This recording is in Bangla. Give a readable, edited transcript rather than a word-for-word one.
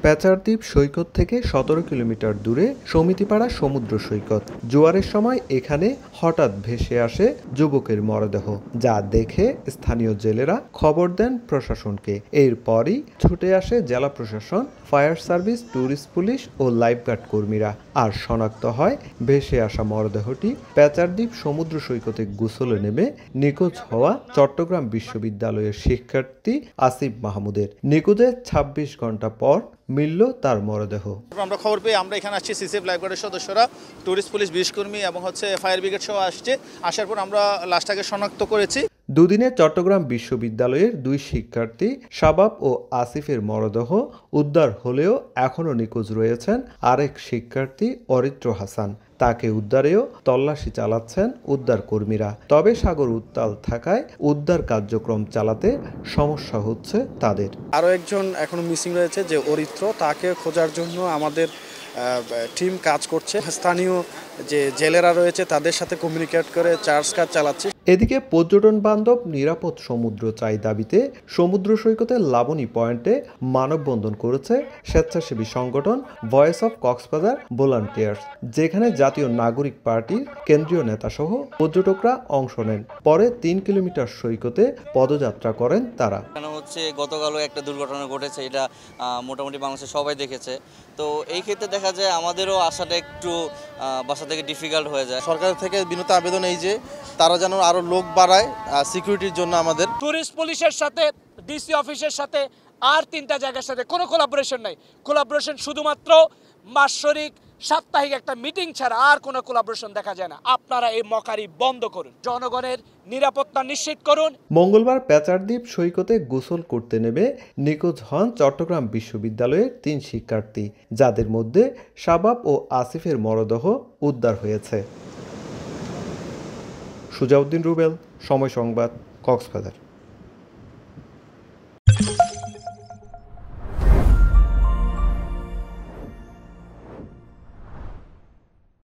প্যাচারদ্বীপ সৈকত থেকে ১৭ কিলোমিটার দূরে সমিতিপাড়া সমুদ্র সৈকত। জোয়ারের সময় এখানে হঠাৎ ভেসে আসে যুবকের মরদেহ, যা দেখে স্থানীয় জেলেরা খবর দেন প্রশাসনকে। এরপরই ছুটে আসে জেলা প্রশাসন, ফায়ার সার্ভিস, ট্যুরিস্ট পুলিশ ও লাইফগার্ড কর্মীরা। আর শনাক্ত হয় ভেসে আসা মরদেহটি প্যাচারদ্বীপ সমুদ্র সৈকতে গোসলে নেমে নিখোঁজ হওয়া চট্টগ্রাম বিশ্ববিদ্যালয়ের শিক্ষার্থী আসিফ মাহমুদের। নিখোঁজের ২৬ ঘন্টা পর মিলল তার মরদেহ। আমরা খবর পেয়ে আমরা এখানে আসছি, সিসিএফ লাইফগার্ডের সদস্যরা, ট্যুরিস্ট পুলিশ ২০ কর্মী এবং ফায়ার ব্রিগেড সহ আসছে। আসার পর আমরা লাশটাকে শনাক্ত করেছি। দুদিনে চট্টগ্রাম বিশ্ববিদ্যালয়ের দুই শিক্ষার্থী শাবাব ও আসিফের মরদেহ উদ্ধার হলেও এখনও নিখোঁজ রয়েছেন আরেক শিক্ষার্থী অরিত্র হাসান। তাকে উদ্ধারেও তল্লাশি চালাচ্ছেন উদ্ধার কর্মীরা। তবে সাগর উত্তাল থাকায় উদ্ধার কার্যক্রম চালাতে সমস্যা হচ্ছে তাদের। আরও একজন এখনো মিসিং রয়েছে, যে অরিত্র, তাকে খোঁজার জন্য আমাদের টিম কাজ করছে। স্থানীয় যে জেলেরা রয়েছে তাদের সাথে কমিউনিকেট করে চার্জ কাজ চালাচ্ছে। এদিকে পর্যটন বান্ধব নিরাপদ সমুদ্র চাই দাবিতে সমুদ্র সৈকতের লাবণী পয়েন্টে মানববন্ধন করেছে স্বেচ্ছাসেবী সংগঠন ভয়েস অফ কক্সবাজার ভলান্টিয়ার্স, যেখানে জাতীয় নাগরিক পার্টির কেন্দ্রীয় নেতাসহ পর্যটকরা অংশ নেন। পরে ৩ কিলোমিটার সৈকতে পদযাত্রা করেন তারা। গতকালও একটা দুর্ঘটনা ঘটেছে, এটা মোটামুটি বাংলাদেশে সবাই দেখেছে। তো এই ক্ষেত্রে দেখা যায় আমাদেরও আসাটা একটু বাসা থেকে ডিফিকাল্ট হয়ে যায়। সরকার থেকে বিনীত আবেদন এই যে তারা যেন আরো লোক বাড়ায় সিকিউরিটির জন্য। আমাদের ট্যুরিস্ট পুলিশের সাথে, ডিসি অফিসের সাথে আর ৩টা জায়গার সাথে কোনো কোলাবোরেশন নাই। কোলাবোরেশন শুধুমাত্র মাসরিক সাপ্তাহিক একটা মিটিং ছাড়া আর কোনো কোলাবোরেশন দেখা যায় না। আপনারা এই মকারি বন্ধ করুন, জনগণের নিরাপত্তা নিশ্চিত করুন। মঙ্গলবার প্যাচারদ্বীপ সৈকতে গোসল করতে নেমে নিখোঁজ হন চট্টগ্রাম বিশ্ববিদ্যালয়ের ৩ শিক্ষার্থী, যাদের মধ্যে শাবাব ও আসিফের মরদেহ উদ্ধার হয়েছে। সুজাউদ্দিন রুবেল, সময় সংবাদ, কক্সবাজার।